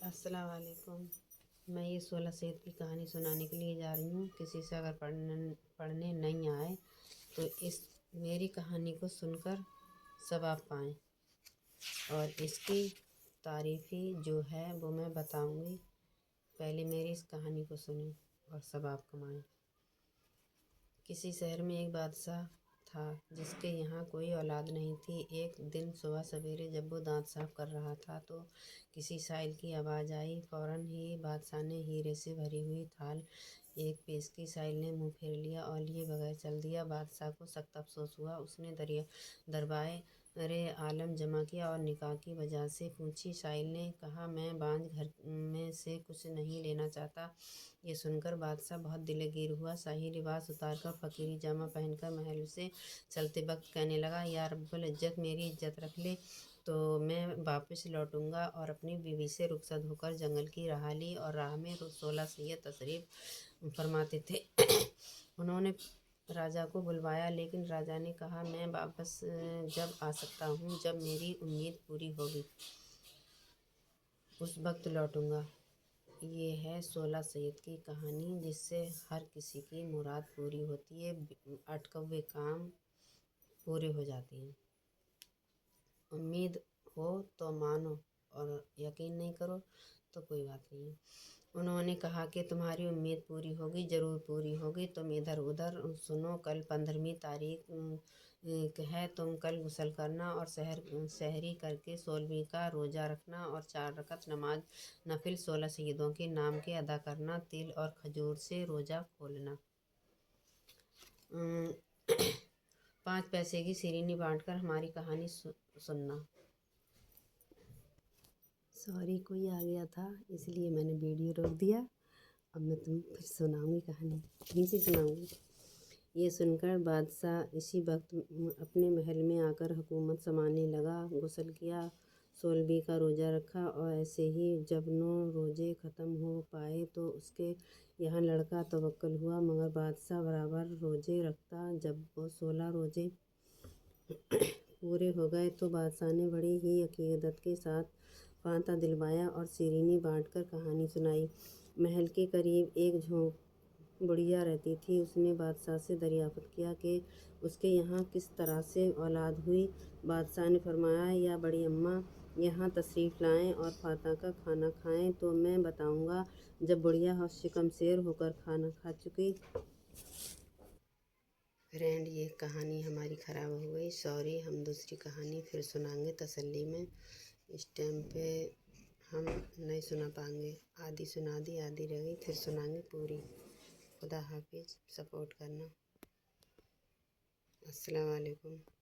السلام علیکم۔ میں یہ 16 سید کی کہانی سنانے کے لیے جا رہی ہوں۔ کسی سے اگر پڑھنے نہیں آئے تو اس میری کہانی کو سن کر ثواب پائیں، اور اس کی تعریفی جو ہے وہ میں بتاؤں گی۔ پہلے میری اس کہانی کو سنیں اور ثواب کمائیں۔ کسی شہر میں ایک بادشاہ تھا جس کے یہاں کوئی اولاد نہیں تھی۔ ایک دن صبح سویرے جب وہ دانت صاف کر رہا تھا تو کسی سائل کی آواز آئی۔ فوراً ہی بادشاہ نے ہیرے سے بھری ہوئی تھال ایک پیش کی۔ سائل نے منہ پھیر لیا اور لیے بغیر چل دیا۔ بادشاہ کو سخت افسوس ہوا۔ اس نے دربار عالم جمع کیا اور نکاح کی وجہ سے پوچھی۔ سائل نے کہا، میں بانجھ گھر میں سے کچھ نہیں لینا چاہتا۔ یہ سن کر بادشاہ بہت دلے گیر ہوا۔ شاہی لباس اتار کر فقیری جامہ پہن کر محل سے چلتے وقت کہنے لگا، یا رب العزت میری عزت رکھ لے تو میں واپس لوٹوں گا۔ اور اپنی بیوی سے رخصت ہو کر جنگل کی راہ لی، اور راہ میں 16 سید تشریف فرماتے تھے۔ انہوں نے راجا کو بلوایا، لیکن راجا نے کہا، میں واپس جب آ سکتا ہوں جب میری امید پوری ہوگی، اس وقت لوٹوں گا۔ یہ ہے 16 سید کی کہانی، جس سے ہر کسی کی مراد پوری ہوتی ہے، اٹکے ہوئے کام پورے ہو جاتے ہیں۔ امید ہو تو مانو، اور یقین نہیں کرو تو کوئی بات نہیں ہے۔ انہوں نے کہا کہ تمہاری امید پوری ہوگی، ضرور پوری ہوگی۔ تم ادھر ادھر سنو، کل 15ویں تاریخ ہے۔ تم کل غسل کرنا اور سحری کر کے 16ویں کا روزہ رکھنا اور 4 رکعت نماز نفل 16 سیدوں کے نام کے ادا کرنا۔ تل اور کھجور سے روزہ کھولنا۔ 5 پیسے کی شیرینی بانٹ کر ہماری کہانی سننا۔ سوری، کوئی آ گیا تھا اس لیے میں نے ویڈیو روک دیا۔ اب میں تمہیں پھر سناؤں گی کہانی، پھر سے سناؤں گی۔ یہ سن کر بادشاہ اسی وقت اپنے محل میں آ کر حکومت سنبھالنے لگا۔ غسل کیا، 16ویں کا روزہ رکھا، اور ایسے ہی جب 9 روزے ختم ہو پائے تو اس کے یہاں لڑکا توکل ہوا۔ مگر بادشاہ برابر روزے رکھتا۔ جب وہ 16 روزے پورے ہو گئے تو بادشاہ نے بڑی ہی عقیدت کے ساتھ پانتا دلوایا اور شیرینی بانٹ کر کہانی سنائی۔ محل کے قریب ایک جھونپڑیاں رہتی تھیں۔ اس نے بادشاہ سے دریافت کیا کہ اس کے یہاں کس طرح سے اولاد ہوئی۔ بادشاہ نے فرمایا، یا بڑی اماں یہاں تشریف لائیں اور فاتح کا کھانا کھائیں تو میں بتاؤں گا۔ جب بڑھیا شکم سیر ہو کر کھانا کھا چکی۔ فرینڈ، یہ کہانی ہماری خراب ہو گئی، سوری۔ ہم دوسری کہانی پھر سنائیں گے تسلی میں۔ اس ٹائم پہ ہم نہیں سنا پائیں گے، آدھی سنا دی، آدھی رہ گئی، پھر سنائیں گے پوری۔ خدا حافظ، سپورٹ کرنا۔ السلام علیکم۔